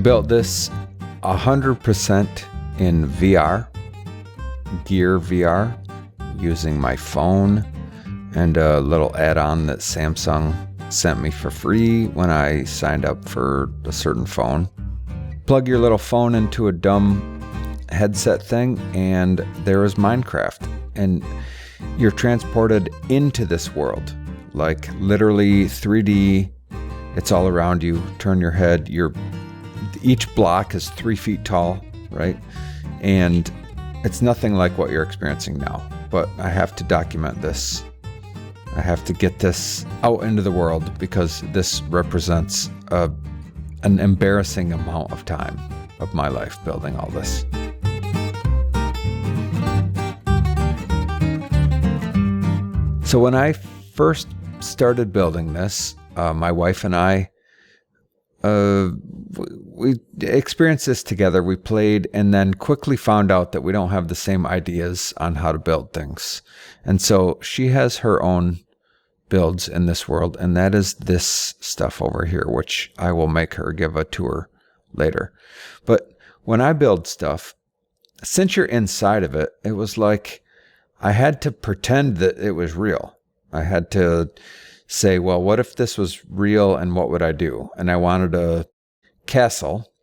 built this 100% in VR, Gear VR, using my phone and a little add-on that Samsung sent me for free when I signed up for a certain phone. Plug your little phone into a dumb headset thing and there is Minecraft, and you're transported into this world, like literally 3D. It's all around you. Turn your head. Each block is 3 feet tall, right? And it's nothing like what you're experiencing now, but I have to document this. I have to get this out into the world because this represents an embarrassing amount of time of my life building all this. So when I first started building this, my wife and I, we experienced this together. We played and then quickly found out that we don't have the same ideas on how to build things. And so she has her own builds in this world, and that is this stuff over here, which I will make her give a tour later. But when I build stuff, since you're inside of it, it was like I had to pretend that it was real. I had to say, well, what if this was real and what would I do? And I wanted a castle.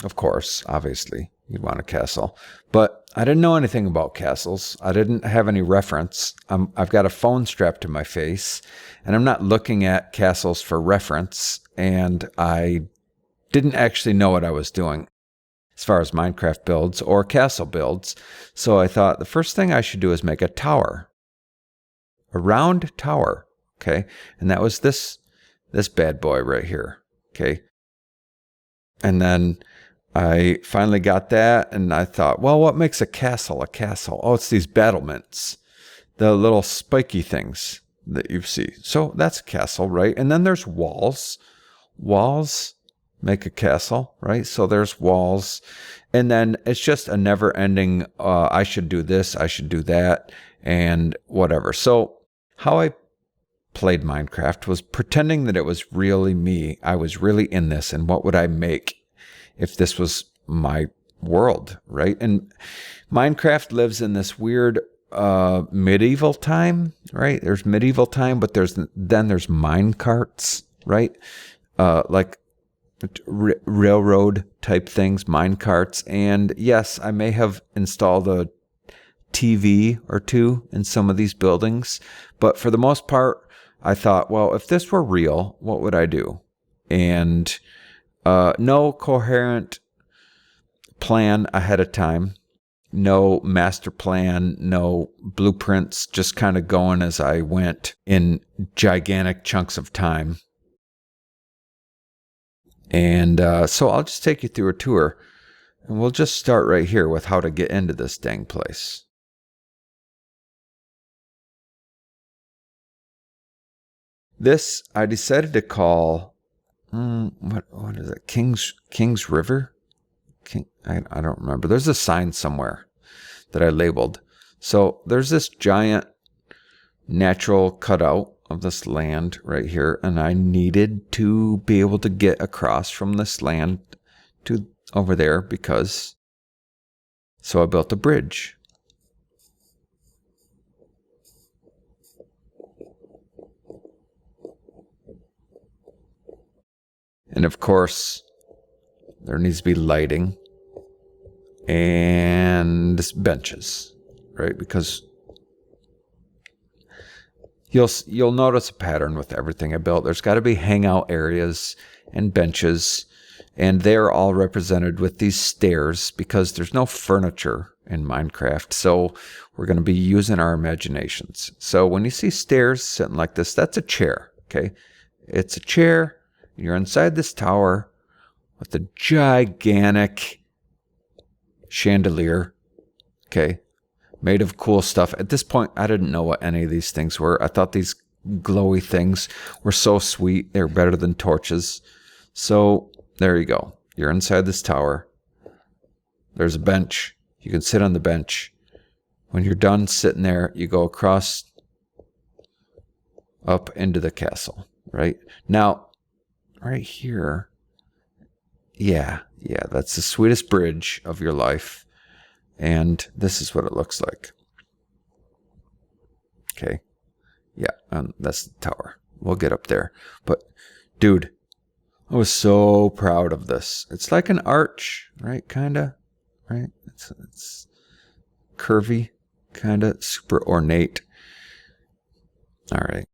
Of course, obviously, you'd want a castle. But I didn't know anything about castles. I didn't have any reference. I've got a phone strapped to my face, and I'm not looking at castles for reference. And I didn't actually know what I was doing as far as Minecraft builds or castle builds. So I thought the first thing I should do is make a tower. A round tower. Okay. And that was this bad boy right here. Okay. And then I finally got that, and I thought, well, what makes a castle a castle? Oh, it's these battlements, the little spiky things that you see. So that's a castle, right? And then there's walls. Walls make a castle, right? So there's walls. And then it's just a never ending, I should do this, I should do that, and whatever. So how I played Minecraft was pretending that it was really me. I was really in this, and what would I make if this was my world, right? And Minecraft lives in this weird medieval time, right? There's medieval time, but there's mine carts, right? Like railroad type things, mine carts. And yes, I may have installed a TV or two in some of these buildings, but for the most part, I thought, well, if this were real, what would I do? And no coherent plan ahead of time, no master plan, no blueprints, just kind of going as I went in gigantic chunks of time. And so I'll just take you through a tour, and we'll just start right here with how to get into this dang place. This I decided to call, what is it? King's River? I don't remember. There's a sign somewhere that I labeled. So there's this giant natural cutout of this land right here, and I needed to be able to get across from this land to over there so I built a bridge. And of course, there needs to be lighting and benches, right? Because you'll notice a pattern with everything I built. There's got to be hangout areas and benches, and they're all represented with these stairs because there's no furniture in Minecraft. So we're going to be using our imaginations. So when you see stairs sitting like this, that's a chair, okay? It's a chair. You're inside this tower with a gigantic chandelier, okay, made of cool stuff. At this point, I didn't know what any of these things were. I thought these glowy things were so sweet. They're better than torches. So there you go. You're inside this tower. There's a bench. You can sit on the bench. When you're done sitting there, you go across up into the castle, right? Now, right here, Yeah, that's the sweetest bridge of your life. And this is what it looks like. Okay. Yeah, and that's the tower. We'll get up there. But, dude, I was so proud of this. It's like an arch, right? Kinda, right? It's curvy, kinda super ornate. All right.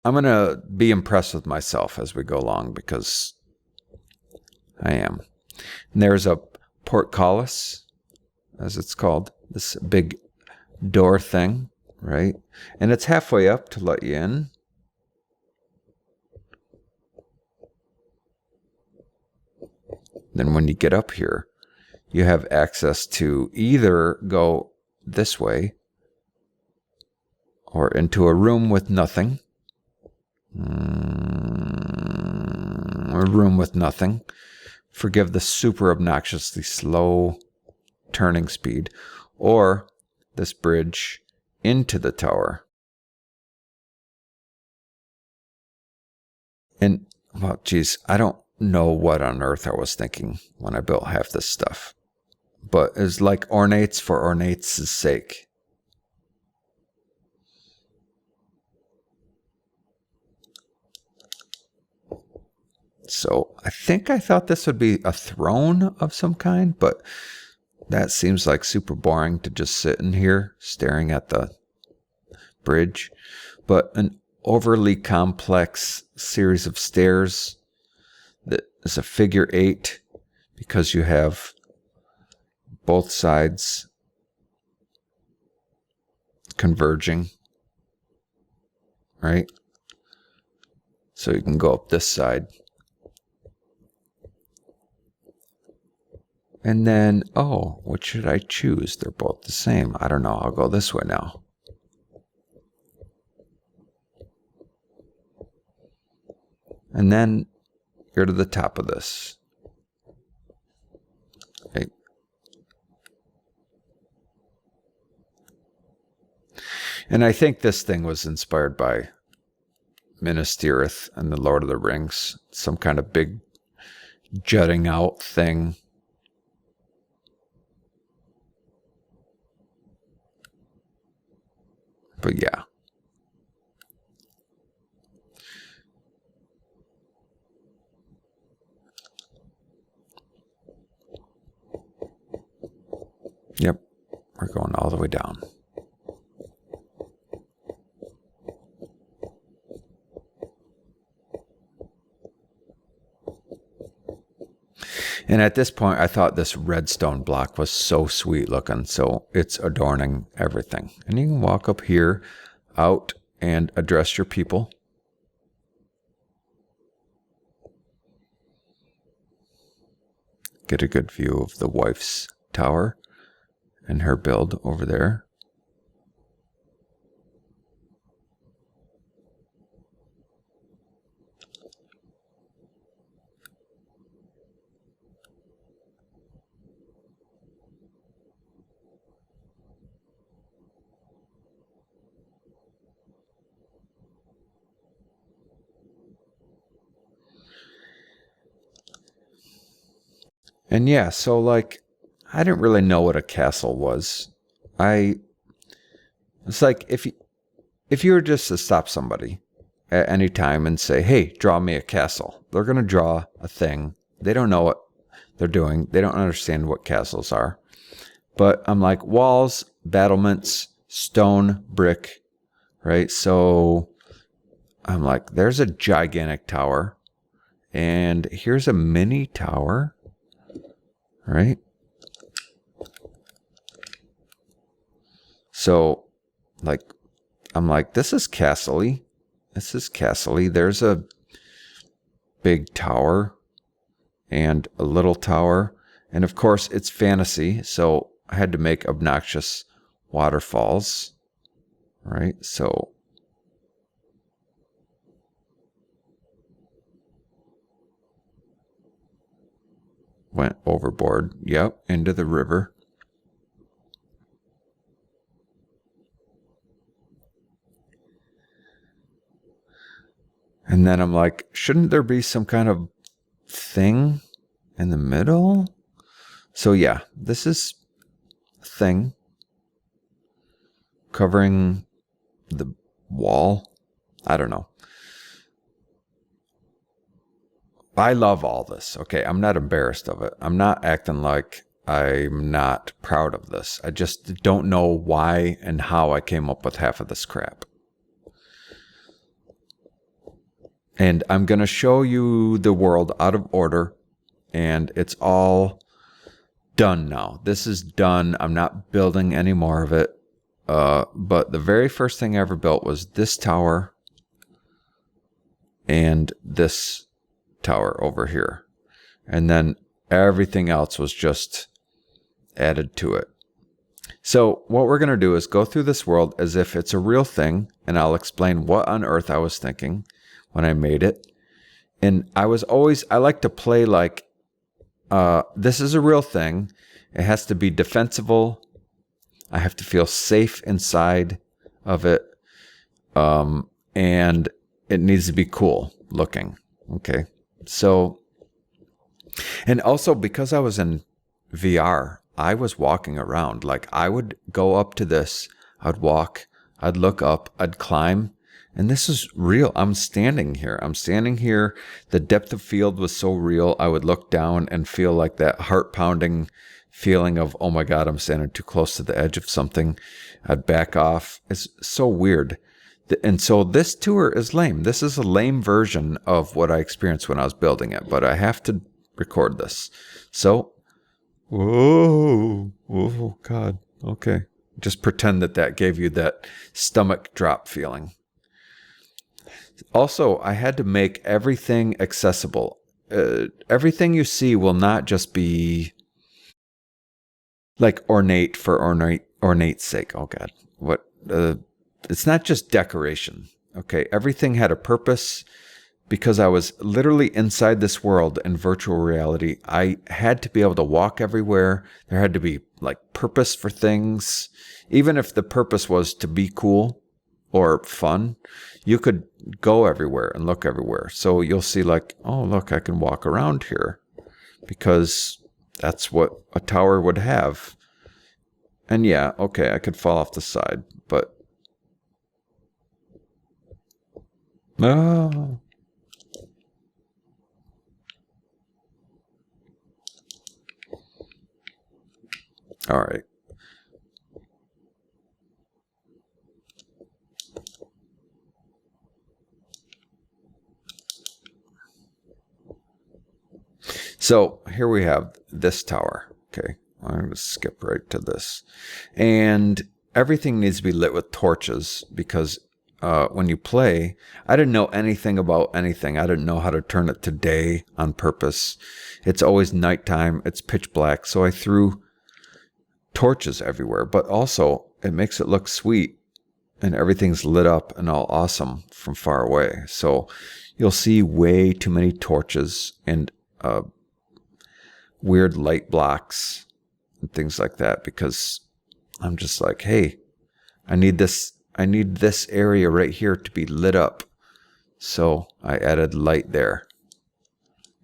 I'm gonna be impressed with myself as we go along because I am. And there's a portcullis, as it's called, this big door thing, right? And it's halfway up to let you in. Then when you get up here, you have access to either go this way or into a room with nothing. A room with nothing. Forgive the super obnoxiously slow turning speed. Or this bridge into the tower. And, well, geez, I don't know what on earth I was thinking when I built half this stuff. But it's like ornates for ornates' sake. So I think I thought this would be a throne of some kind, but that seems like super boring to just sit in here staring at the bridge. But an overly complex series of stairs that is a figure 8 because you have both sides converging, right? So you can go up this side. And then, oh, what should I choose? They're both the same. I don't know. I'll go this way now. And then you're to the top of this. Okay. And I think this thing was inspired by Minas Tirith and the Lord of the Rings. Some kind of big jutting out thing. But yeah. Yep. We're going all the way down. And at this point, I thought this redstone block was so sweet looking, so it's adorning everything. And you can walk up here, out, and address your people. Get a good view of the wife's tower and her build over there. And yeah, so like, I didn't really know what a castle was. It's like if you were just to stop somebody at any time and say, hey, draw me a castle, they're going to draw a thing. They don't know what they're doing. They don't understand what castles are. But I'm like, walls, battlements, stone, brick, right? So I'm like, there's a gigantic tower. And here's a mini tower. Right? So, like, I'm like, this is castle-y. This is castle-y. There's a big tower and a little tower. And of course, it's fantasy. So I had to make obnoxious waterfalls. Right? So went overboard. Yep, into the river. And then I'm like, shouldn't there be some kind of thing in the middle. So yeah, this is a thing covering the wall. I don't know. I love all this. Okay, I'm not embarrassed of it. I'm not acting like I'm not proud of this. I just don't know why and how I came up with half of this crap. And I'm going to show you the world out of order, and it's all done now. This is done. I'm not building any more of it. But the very first thing I ever built was this tower and this tower over here. And then everything else was just added to it. So what we're going to do is go through this world as if it's a real thing, and I'll explain what on earth I was thinking when I made it. And I like to play like, this is a real thing. It has to be defensible. I have to feel safe inside of it. And it needs to be cool looking. Okay. So, and also because I was in VR, I was walking around. Like I would go up to this, I'd walk, I'd look up, I'd climb, and this is real. I'm standing here. The depth of field was so real. I would look down and feel like that heart pounding feeling of, oh my God, I'm standing too close to the edge of something. I'd back off. It's so weird. And so this tour is lame. This is a lame version of what I experienced when I was building it, but I have to record this. So, whoa, God. Okay. Just pretend that gave you that stomach drop feeling. Also, I had to make everything accessible. Everything you see will not just be like ornate for ornate's sake. Oh God. What? It's not just decoration. Okay. Everything had a purpose. Because I was literally inside this world in virtual reality, I had to be able to walk everywhere. There had to be like purpose for things. Even if the purpose was to be cool or fun, you could go everywhere and look everywhere. So you'll see like, oh, look, I can walk around here because that's what a tower would have. And yeah, okay, I could fall off the side, but oh. All right. So here we have this tower. Okay. I'm going to skip right to this. And everything needs to be lit with torches because when you play, I didn't know anything about anything. I didn't know how to turn it to day on purpose. It's always nighttime. It's pitch black. So I threw torches everywhere, but also it makes it look sweet and everything's lit up and all awesome from far away. So you'll see way too many torches and weird light blocks and things like that because I'm just like, hey, I need this area right here to be lit up. So I added light there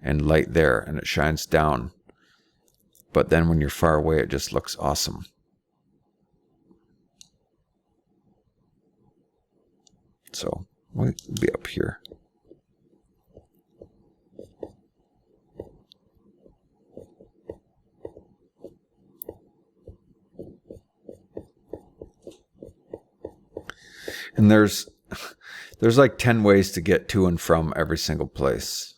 and light there, and it shines down. But then when you're far away, it just looks awesome. So we'll be up here. And there's like 10 ways to get to and from every single place.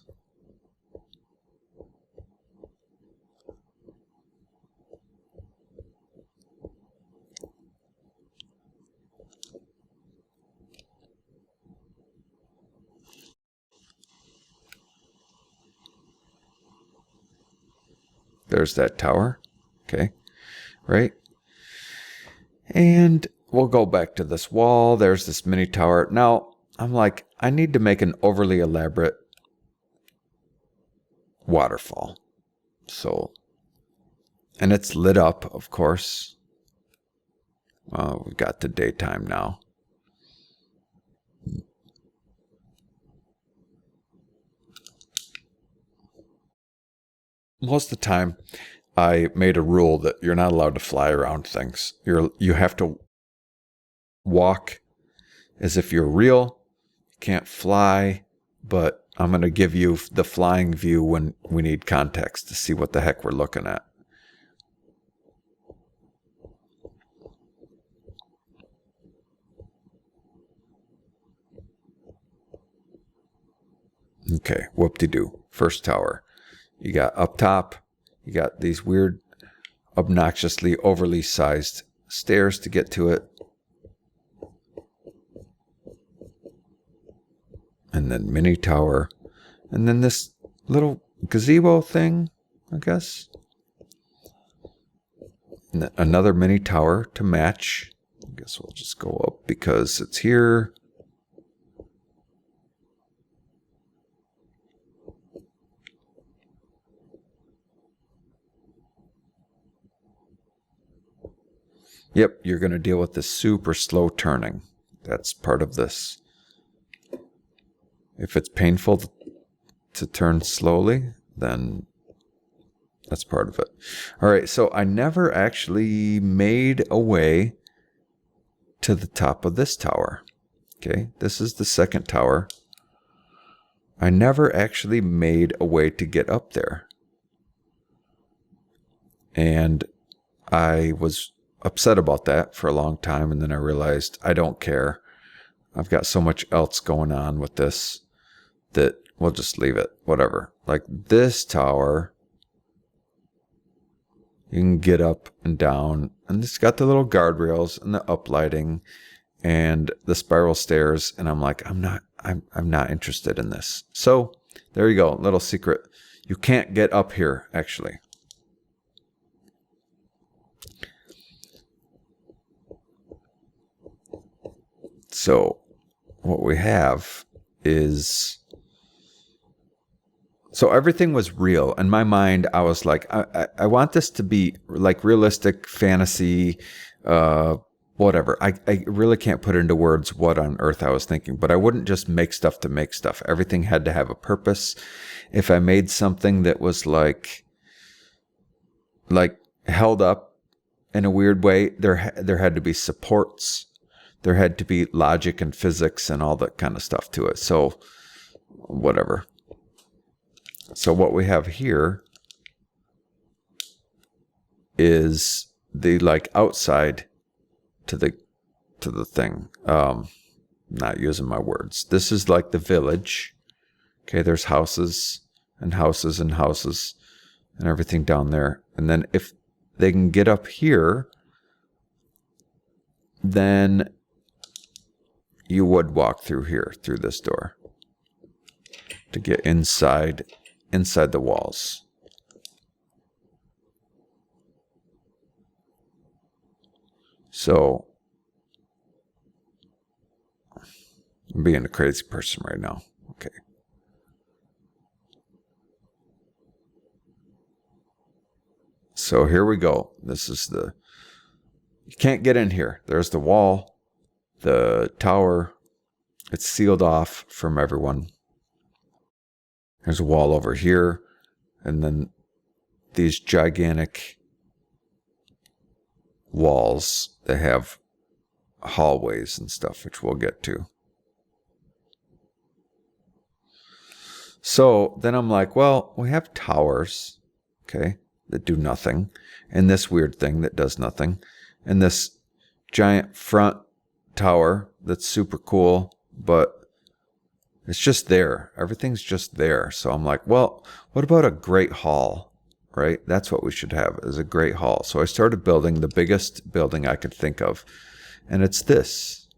There's that tower. Okay. Right. And we'll go back to this wall. There's this mini tower. Now, I'm like, I need to make an overly elaborate waterfall. So, and it's lit up, of course. Well, we've got the daytime now. most of the time, I made a rule that you're not allowed to fly around things. You have to walk as if you're real. You can't fly, but I'm going to give you the flying view when we need context to see what the heck we're looking at. Okay, whoop-de-doo. First tower. You got up top, you got these weird, obnoxiously overly sized stairs to get to it. And then mini tower. And then this little gazebo thing, I guess. And another mini tower to match. I guess we'll just go up because it's here. Yep, you're going to deal with this super slow turning. That's part of this. If it's painful to turn slowly, then that's part of it. All right, so I never actually made a way to the top of this tower. Okay, this is the second tower. I never actually made a way to get up there. And I was upset about that for a long time, and then I realized I don't care. I've got so much else going on with this that we'll just leave it, whatever. Like this tower, you can get up and down, and it's got the little guardrails and the uplighting and the spiral stairs, and I'm like, I'm not interested in this. So there you go, little secret. You can't get up here, actually. So what we have is, so everything was real. In my mind, I was like, I want this to be like realistic fantasy, whatever. I really can't put into words what on earth I was thinking, but I wouldn't just make stuff to make stuff. Everything had to have a purpose. If I made something that was like held up in a weird way, there had to be supports. There had to be logic and physics and all that kind of stuff to it. So whatever. So what we have here is the like outside to the thing. Not using my words. This is like the village. Okay, there's houses and houses and houses and everything down there. And then if they can get up here, then you would walk through here, through this door, to get inside the walls. So I'm being a crazy person right now. Okay. So here we go. This is you can't get in here. There's the wall, the tower. It's sealed off from everyone. There's a wall over here, and then these gigantic walls that have hallways and stuff, which we'll get to. So then I'm like, well, we have towers, okay, that do nothing, and this weird thing that does nothing, and this giant front tower that's super cool, but it's just there. Everything's just there. So I'm like, well, what about a great hall, right? That's what we should have, is a great hall. So I started building the biggest building I could think of, and it's this,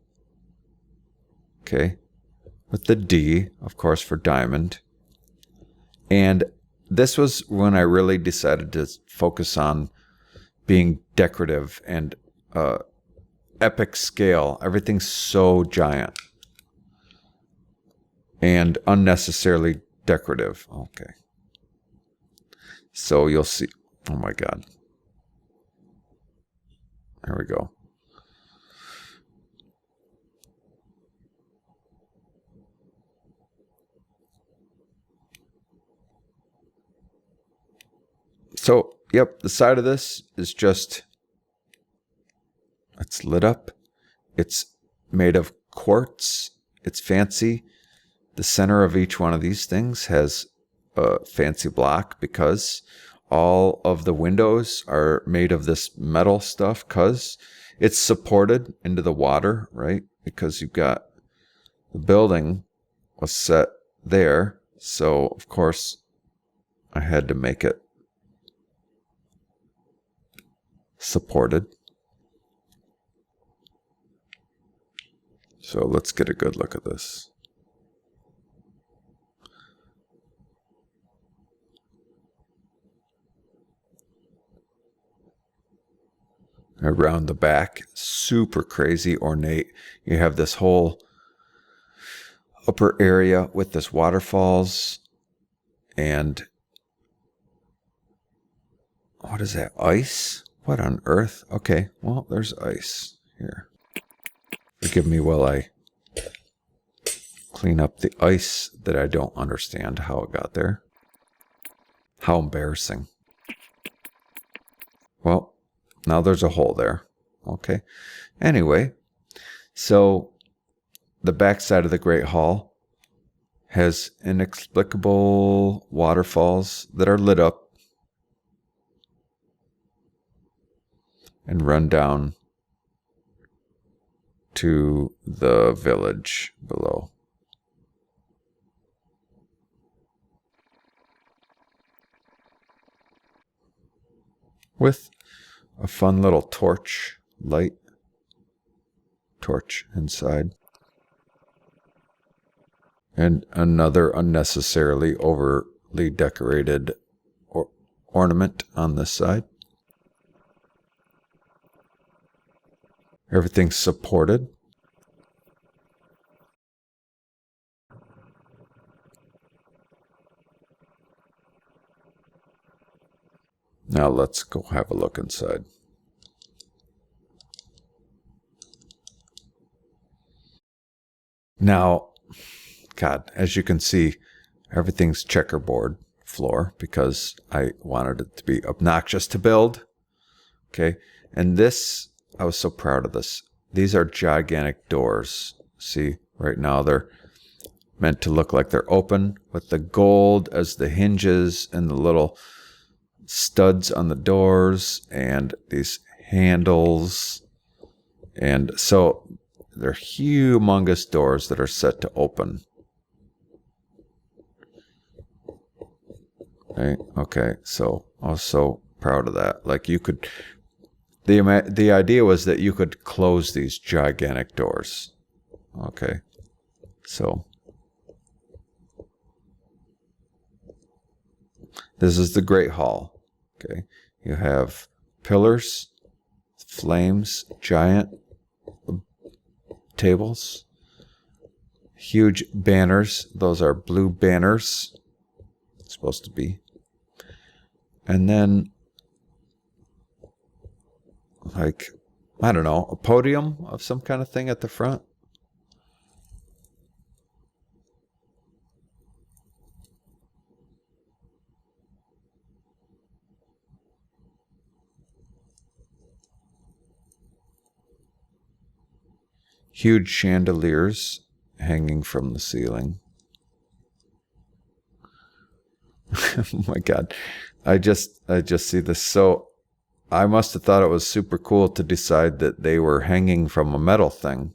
okay, with the D, of course, for diamond. And this was when I really decided to focus on being decorative and epic scale. Everything's so giant and unnecessarily decorative. Okay. So you'll see. Oh my God. There we go. So, yep, the side of this is just, it's lit up. It's made of quartz. It's fancy. The center of each one of these things has a fancy block because all of the windows are made of this metal stuff because it's supported into the water, right? Because you've got the building was set there. So, of course, I had to make it supported. So let's get a good look at this. Around the back, super crazy ornate. You have this whole upper area with this waterfalls and what is that? Ice? What on earth? Okay, well, there's ice here. Forgive me while I clean up the ice that I don't understand how it got there. How embarrassing. Well, now there's a hole there. Okay. Anyway, so the backside of the Great Hall has inexplicable waterfalls that are lit up and run down to the village below. With a fun little torch, light torch inside. And another unnecessarily overly decorated ornament on this side. Everything's supported. Now let's go have a look inside. Now, God, as you can see, everything's checkerboard floor because I wanted it to be obnoxious to build. Okay, and this, I was so proud of this. These are gigantic doors. See, right now they're meant to look like they're open with the gold as the hinges and the little studs on the doors and these handles. And so they're humongous doors that are set to open. Okay, so I was so proud of that. Like you could, the idea was that you could close these gigantic doors. Okay, so this is the Great Hall. Okay, you have pillars, flames, giant tables, huge banners. Those are blue banners. It's supposed to be. And then, like, I don't know, a podium of some kind of thing at the front. Huge chandeliers hanging from the ceiling. Oh my God. I just see this. So I must have thought it was super cool to decide that they were hanging from a metal thing.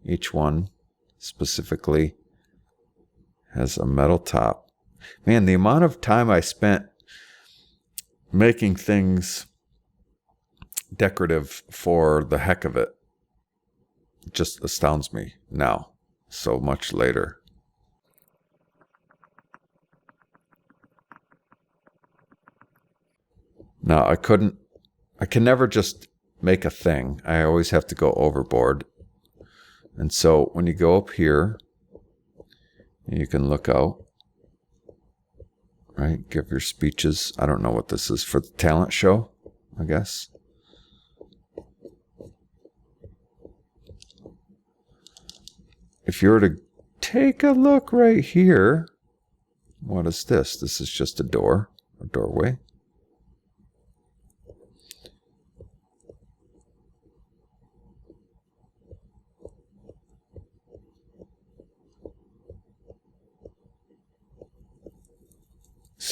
Each one specifically has a metal top. Man, the amount of time I spent making things decorative for the heck of it just astounds me now, so much later. Now, I can never just make a thing. I always have to go overboard. And so when you go up here, you can look out, right? Give your speeches. I don't know what this is for the talent show, I guess. If you were to take a look right here, what is this? This is just a door, a doorway.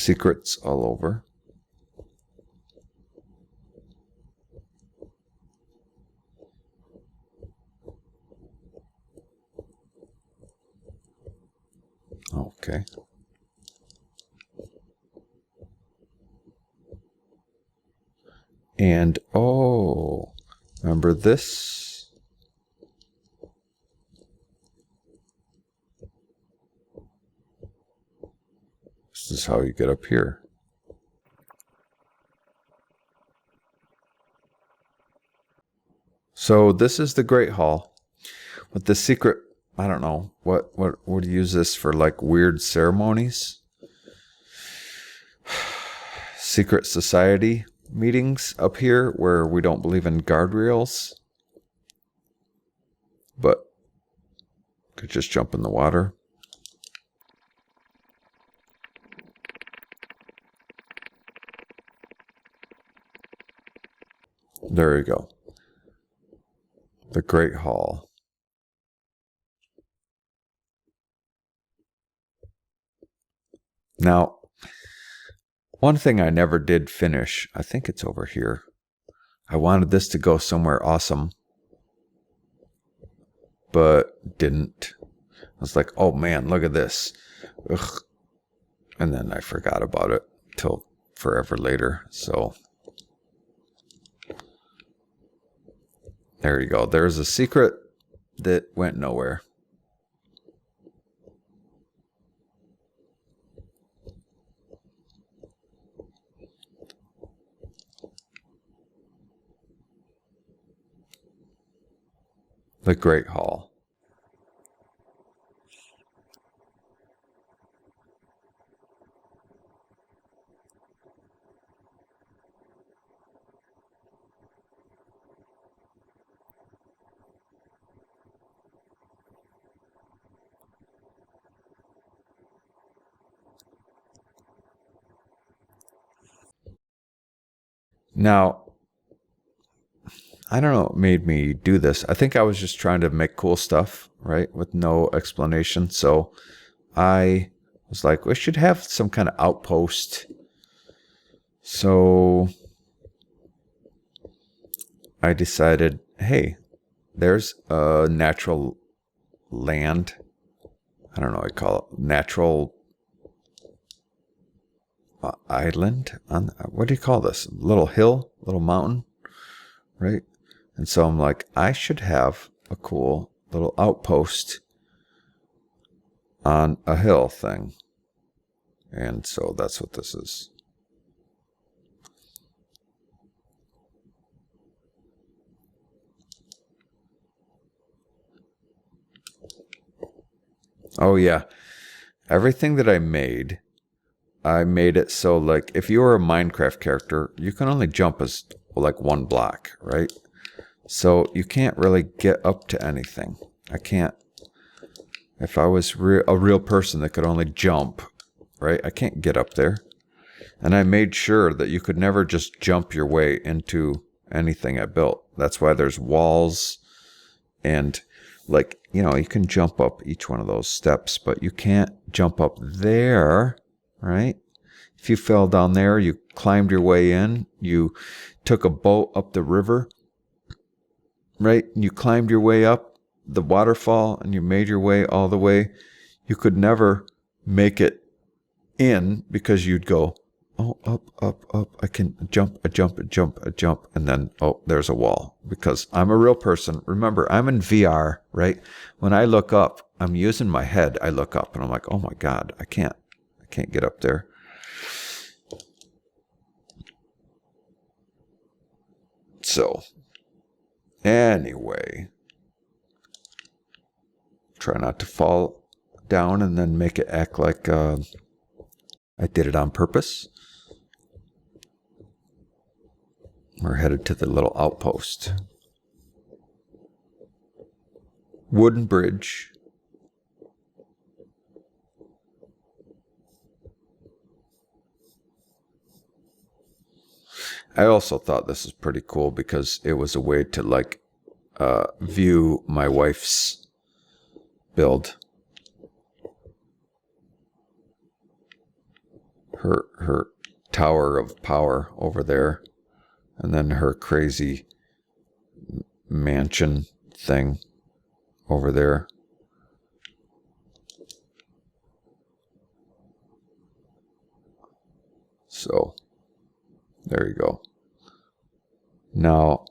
secrets all over. Okay. And, oh, remember this? This is how you get up here. So this is the Great Hall. With the secret, I don't know, what would you use this for, like weird ceremonies? Secret society meetings up here where we don't believe in guardrails. But could just jump in the water. There you go. The Great Hall. Now, one thing I never did finish, I think it's over here. I wanted this to go somewhere awesome, but didn't. I was like, oh man, look at this. Ugh. And then I forgot about it till forever later. So there you go. There's a secret that went nowhere. The Great Hall. Now, I don't know what made me do this. I think I was just trying to make cool stuff, right? With no explanation. So I was like, we should have some kind of outpost. So I decided, hey, there's a natural land. I don't know what I call it. Natural island. What do you call this? Little hill? Little mountain? Right? And so I'm like, I should have a cool little outpost on a hill thing. And so that's what this is. Oh yeah. Everything that I made it so like if you were a Minecraft character, you can only jump as like one block, right? So you can't really get up to anything. I can't. If I was a real person that could only jump, right? I can't get up there. And I made sure that you could never just jump your way into anything I built. That's why there's walls and like, you know, you can jump up each one of those steps, but you can't jump up there, right? If you fell down there, you climbed your way in, you took a boat up the river, right? You climbed your way up the waterfall and you made your way all the way. You could never make it in because you'd go, oh, up. I can jump, a jump, and then, oh, there's a wall. Because I'm a real person. Remember, I'm in VR, right? When I look up, I'm using my head. I look up and I'm like, oh my God, I can't get up there. So, anyway, try not to fall down and then make it act like I did it on purpose. We're headed to the little outpost. Wooden bridge. I also thought this was pretty cool because it was a way to like view my wife's build. her tower of power over there, and then her crazy mansion thing over there. So there you go. Now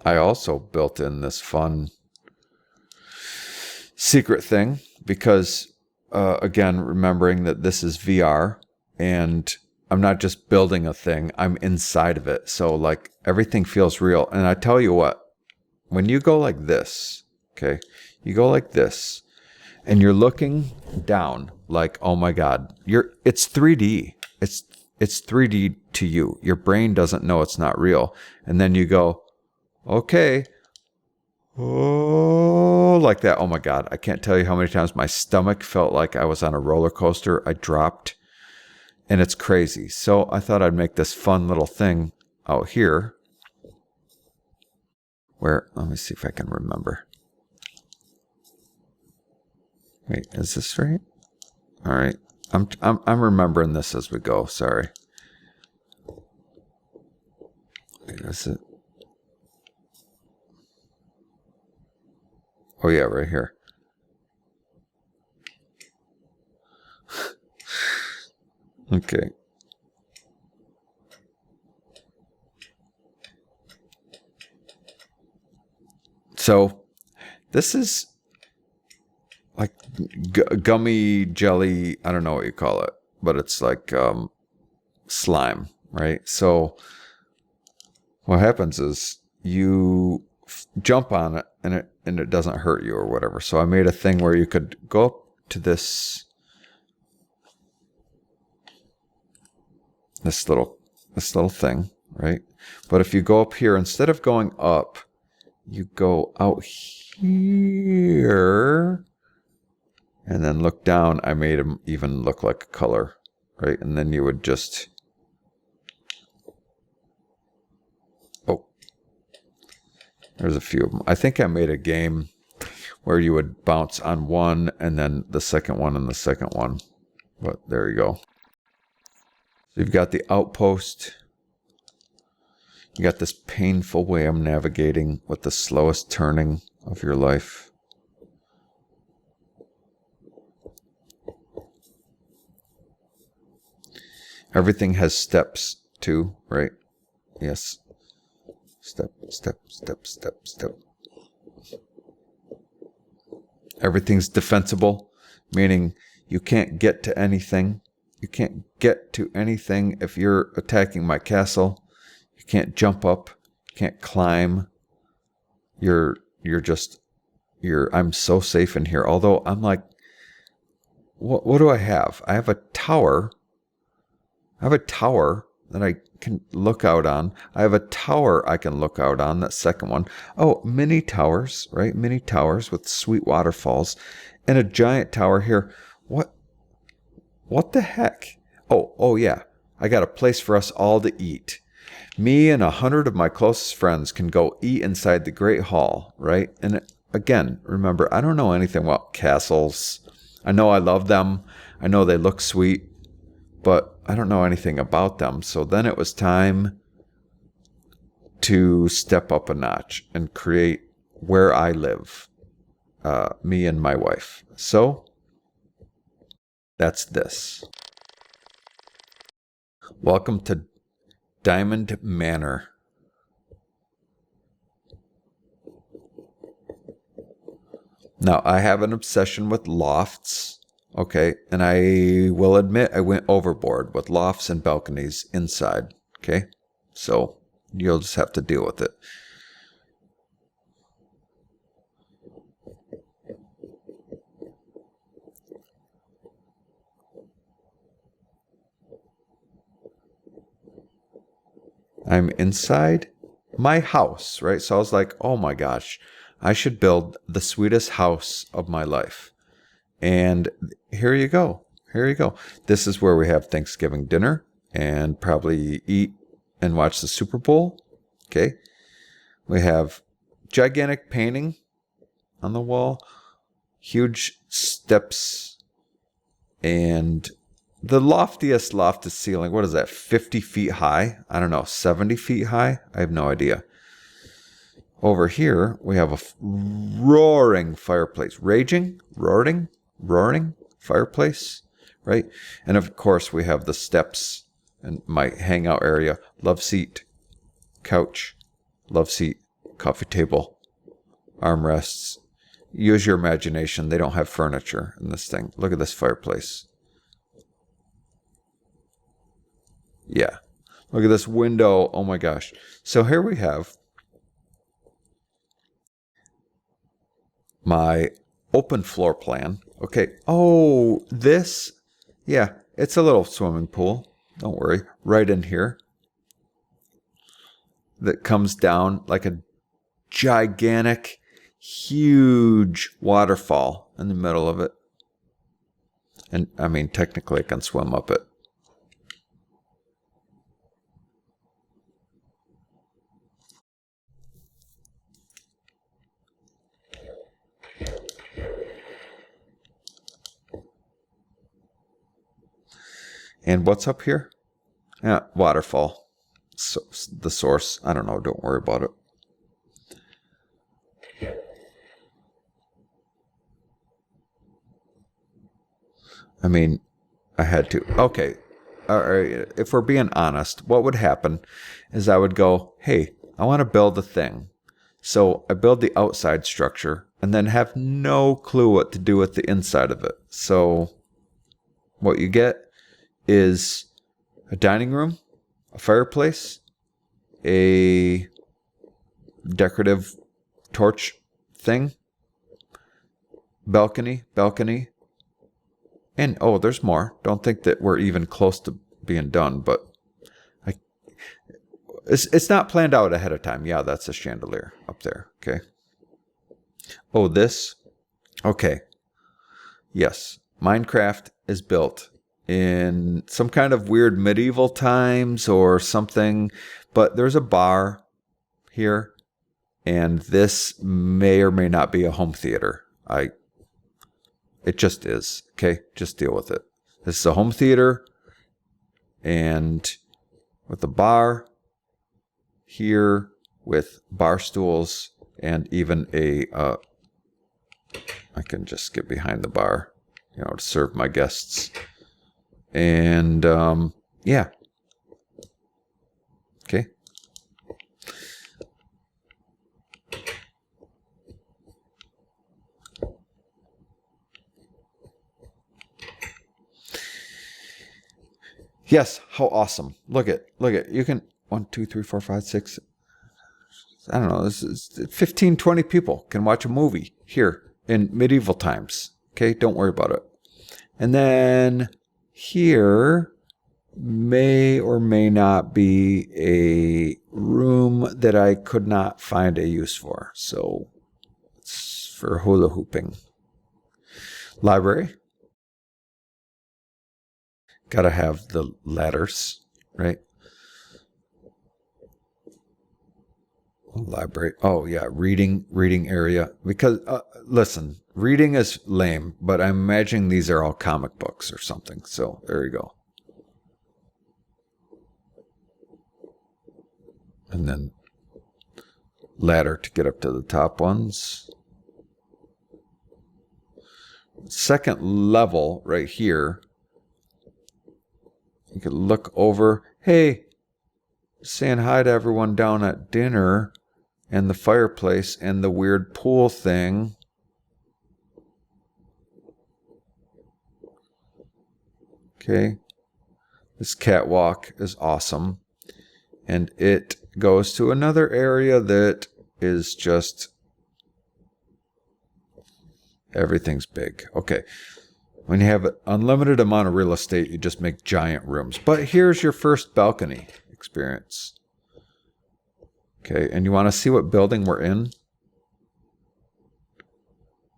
I also built in this fun secret thing because again, remembering that this is VR and I'm not just building a thing, I'm inside of it. So like everything feels real. And I tell you what, when you go like this, okay, you go like this and you're looking down like, oh my God, it's 3D. It's 3D to you. Your brain doesn't know it's not real. And then you go, okay, oh, like that. Oh my God. I can't tell you how many times my stomach felt like I was on a roller coaster. I dropped and it's crazy. So I thought I'd make this fun little thing out here where, let me see if I can remember. Wait, is this right? All right. I'm remembering this as we go. Sorry. Wait, is it? Oh yeah, right here. Okay. So this is like gummy jelly. I don't know what you call it, but it's like slime, right? So what happens is you jump on it and it doesn't hurt you or whatever. So I made a thing where you could go up to this little thing, right? But if you go up here, instead of going up, you go out here and then look down. I made them even look like a color, right? And then you would just, oh, there's a few of them. I think I made a game where you would bounce on one and then the second one and the second one. But there you go. So you've got the outpost. You got this painful way I'm navigating with the slowest turning of your life. Everything has steps too, right? Yes. Step, step, step, step, step. Everything's defensible, meaning you can't get to anything. You can't get to anything if you're attacking my castle. You can't jump up. You can't climb. I'm so safe in here. Although I'm like, what do I have? I have a tower. I have a tower that I can look out on. I have a tower I can look out on, that second one. Oh, mini towers, right? Mini towers with sweet waterfalls. And a giant tower here. What the heck? Oh yeah. I got a place for us all to eat. Me and 100 of my closest friends can go eat inside the Great Hall, right? And again, remember, I don't know anything about castles. I know I love them. I know they look sweet, but I don't know anything about them. So then it was time to step up a notch and create where I live, me and my wife. So that's this. Welcome to Dymond Manor. Now, I have an obsession with lofts, okay? And I will admit I went overboard with lofts and balconies inside, okay? So you'll just have to deal with it. I'm inside my house, right? So I was like, oh my gosh, I should build the sweetest house of my life. And here you go. Here you go. This is where we have Thanksgiving dinner and probably eat and watch the Super Bowl. Okay. We have gigantic painting on the wall, huge steps, and the loftiest ceiling, what is that, 50 feet high? I don't know, 70 feet high? I have no idea. Over here, we have a roaring fireplace. Roaring fireplace, right? And of course, we have the steps and my hangout area. Love seat, couch, love seat, coffee table, armrests. Use your imagination. They don't have furniture in this thing. Look at this fireplace. Yeah. Look at this window. Oh my gosh. So here we have my open floor plan. Okay. Oh, this. Yeah, it's a little swimming pool. Don't worry. Right in here. That comes down like a gigantic, huge waterfall in the middle of it. And I mean, technically I can swim up it. And what's up here? Yeah, waterfall. So the source. I don't know. Don't worry about it. I mean, I had to. Okay. All right. If we're being honest, what would happen is I would go, hey, I want to build a thing. So I build the outside structure and then have no clue what to do with the inside of it. So what you get is a dining room, a fireplace, a decorative torch thing, balcony, and oh, there's more. Don't think that we're even close to being done, but it's not planned out ahead of time. Yeah, that's a chandelier up there. Okay. Oh, this. Okay. Yes, Minecraft is built in some kind of weird medieval times or something, but there's a bar here, and this may or may not be a home theater. It just is. Okay, just deal with it. This is a home theater, and with a bar here with bar stools and even a I can just get behind the bar, you know, to serve my guests. And yeah. Okay. Yes, how awesome. Look at. You can 1, 2, 3, 4, 5, 6. I don't know, this is 15, 20 people can watch a movie here in medieval times. Okay, don't worry about it. And then here may or may not be a room that I could not find a use for. So it's for hula hooping. Library. Gotta have the ladders, right? Library. Oh yeah, reading area. Because listen, reading is lame, but I'm imagining these are all comic books or something. So there you go. And then ladder to get up to the top ones. Second level right here. You can look over. Hey, saying hi to everyone down at dinner. And the fireplace and the weird pool thing. Okay. This catwalk is awesome. And it goes to another area that is just... everything's big. Okay. When you have an unlimited amount of real estate, you just make giant rooms. But here's your first balcony experience. Okay, and you want to see what building we're in?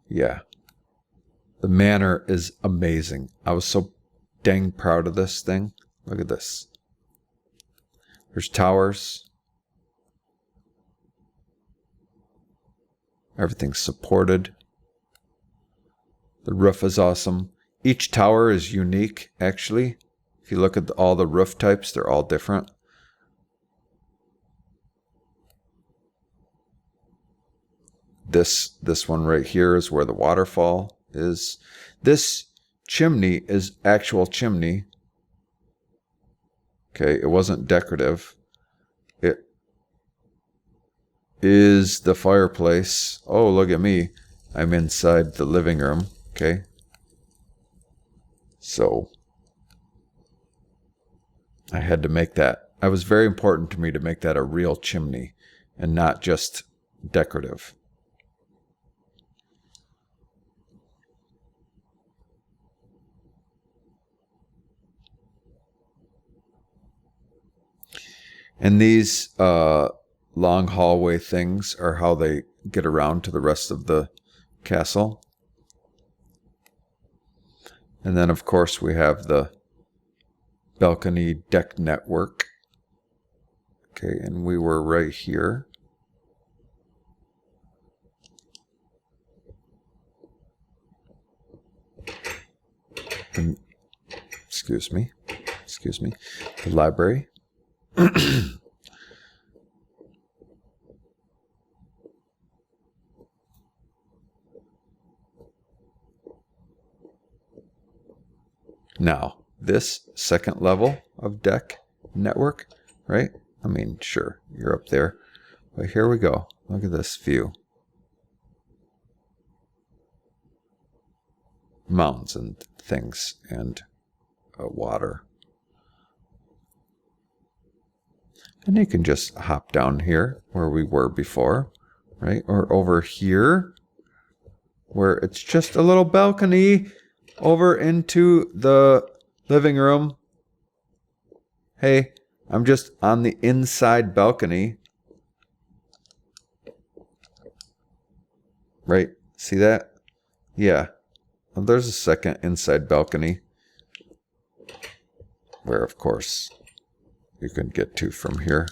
Yeah. The manor is amazing. I was so dang proud of this thing. Look at this. There's towers. Everything's supported. The roof is awesome. Each tower is unique, actually. If you look at all the roof types, they're all different. This one right here is where the waterfall is. This chimney is actual chimney. Okay, it wasn't decorative. It is the fireplace. Oh, look at me. I'm inside the living room. Okay. So I had to make that. It was very important to me to make that a real chimney and not just decorative. And these long hallway things are how they get around to the rest of the castle. And then, of course, we have the balcony deck network. Okay, and we were right here. And, excuse me, the library. Now, this second level of deck network, right? I mean, sure, you're up there. But here we go. Look at this view. Mountains and things and water. And you can just hop down here where we were before, right? Or over here where it's just a little balcony over into the living room. Hey, I'm just on the inside balcony. Right? See that? Yeah. Well, there's a second inside balcony where, of course, you can get to from here.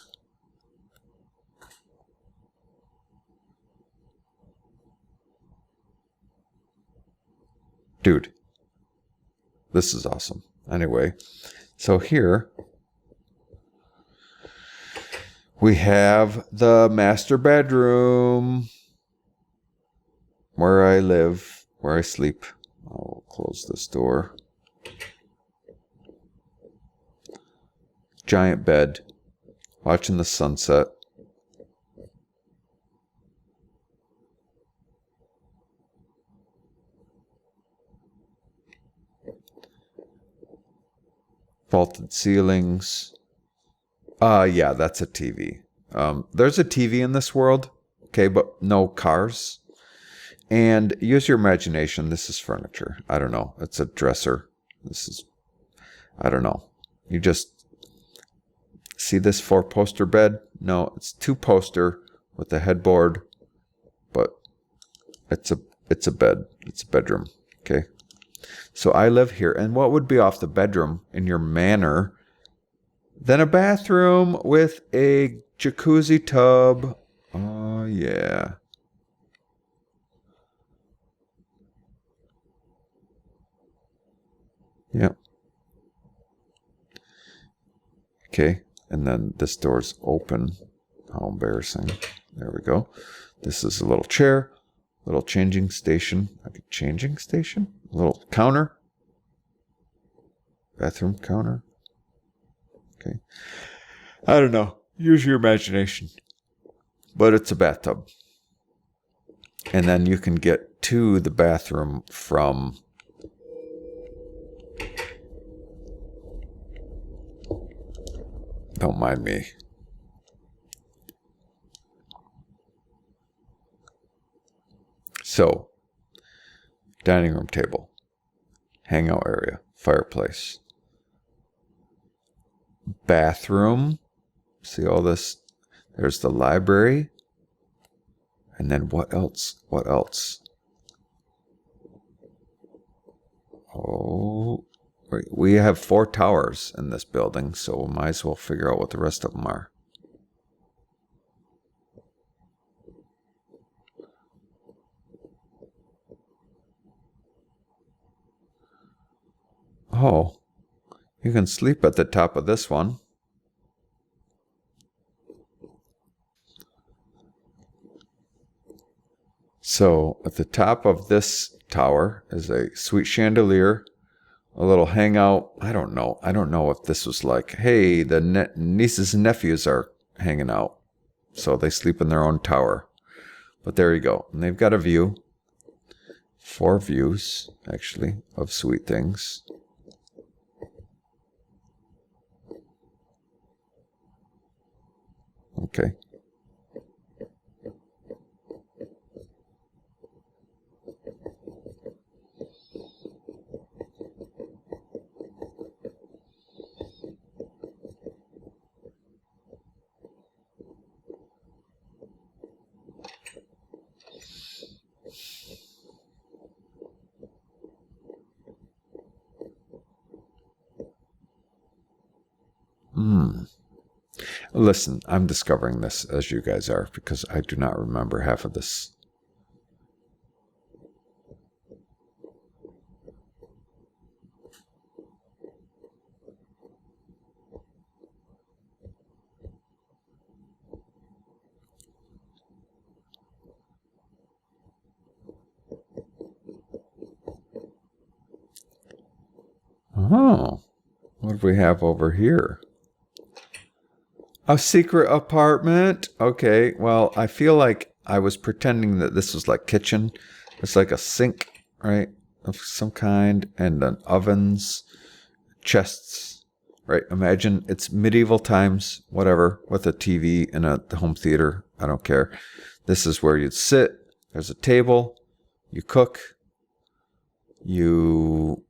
Dude, this is awesome. Anyway, so here we have the master bedroom where I live, where I sleep. I'll close this door. Giant bed, watching the sunset. Vaulted ceilings. Yeah, that's a TV. There's a TV in this world, okay, but no cars. And use your imagination. This is furniture. I don't know. It's a dresser. This is, I don't know. You just see this 4-poster bed? No, it's 2-poster with a headboard, but it's a bed. It's a bedroom. Okay. So I live here, and what would be off the bedroom in your manor than a bathroom with a jacuzzi tub? Oh yeah. Yep. Okay, and then this door's open. How embarrassing. There we go. This is a little chair, little changing station. Like a changing station? A little counter. Bathroom counter. Okay. I don't know. Use your imagination. But it's a bathtub. And then you can get to the bathroom from don't mind me. So, dining room table, hangout area, fireplace, bathroom. See all this? There's the library. And then what else? What else? Oh, we have 4 towers in this building, so we might as well figure out what the rest of them are. Oh, you can sleep at the top of this one. So at the top of this tower is a sweet chandelier, a little hangout. I don't know if this was like, hey, the nieces and nephews are hanging out, so they sleep in their own tower. But there you go. And they've got a view. 4 views, actually, of sweet things. Okay. Listen, I'm discovering this as you guys are because I do not remember half of this. Oh, what do we have over here? A secret apartment? Okay, well, I feel like I was pretending that this was like kitchen. It's like a sink, right, of some kind, and then ovens, chests, right? Imagine it's medieval times, whatever, with a TV and a home theater. I don't care. This is where you'd sit. There's a table. You cook. You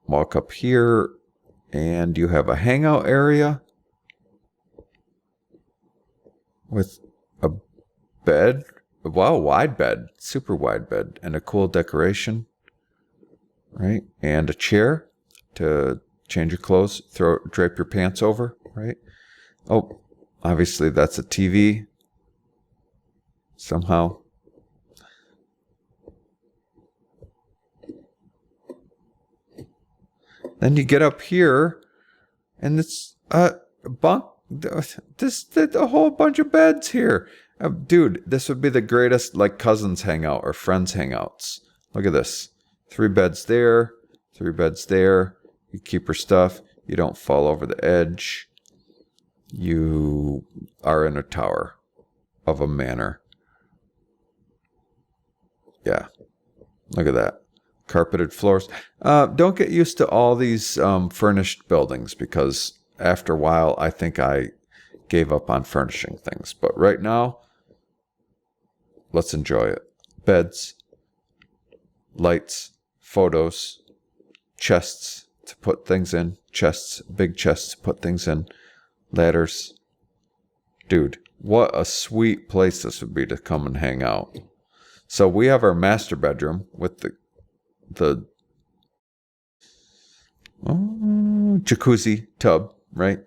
walk up here, and you have a hangout area with a bed. Wow, wide bed, super wide bed, and a cool decoration, right? And a chair to change your clothes, drape your pants over, right? Oh, obviously that's a TV somehow. Then you get up here, and it's a bunk. This a whole bunch of beds here. Dude, this would be the greatest like cousins hangout or friends hangouts. Look at this. 3 beds there, 3 beds there. You keep your stuff. You don't fall over the edge. You are in a tower of a manor. Yeah. Look at that. Carpeted floors. Don't get used to all these furnished buildings because after a while, I think I gave up on furnishing things. But right now, let's enjoy it. Beds, lights, photos, chests to put things in, chests, big chests to put things in, ladders. Dude, what a sweet place this would be to come and hang out. So we have our master bedroom with the jacuzzi tub, right?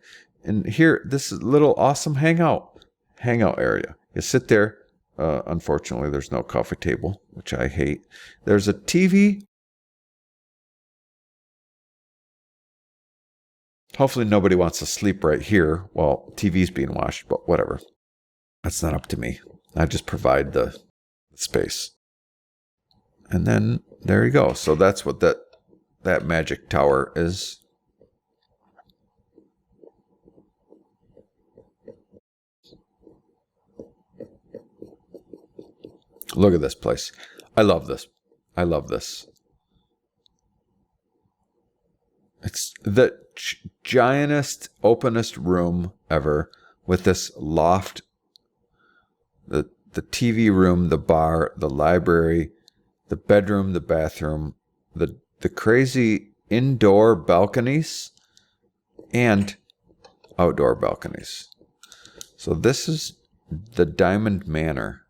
And here, this is little awesome hangout area. You sit there. Unfortunately, there's no coffee table, which I hate. There's a TV. Hopefully nobody wants to sleep right here while TV's being watched, but whatever. That's not up to me. I just provide the space. And then there you go. So that's what that magic tower is. Look at this place. I love this. I love this. It's the giantest, openest room ever with this loft, the TV room, the bar, the library, the bedroom, the bathroom, the crazy indoor balconies and outdoor balconies. So this is the Dymond Manor.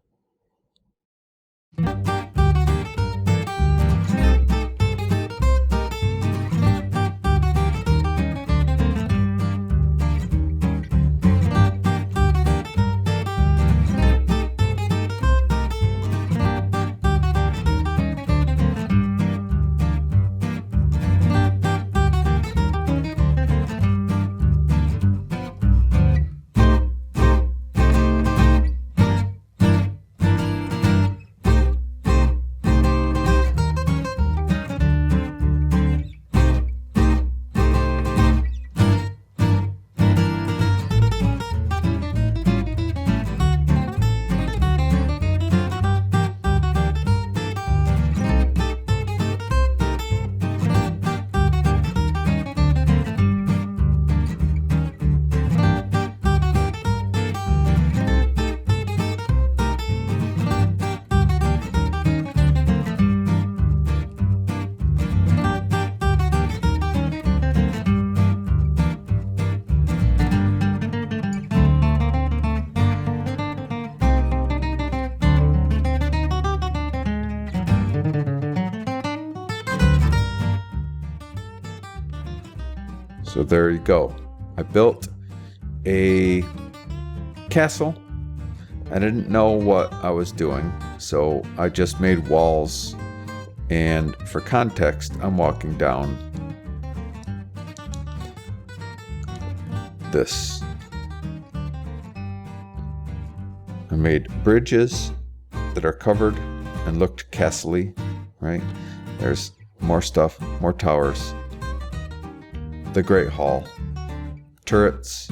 So there you go. I built a castle. I didn't know what I was doing, so I just made walls. And for context, I'm walking down this. I made bridges that are covered and looked castle-y, right? There's more stuff, more towers. The Great Hall, turrets,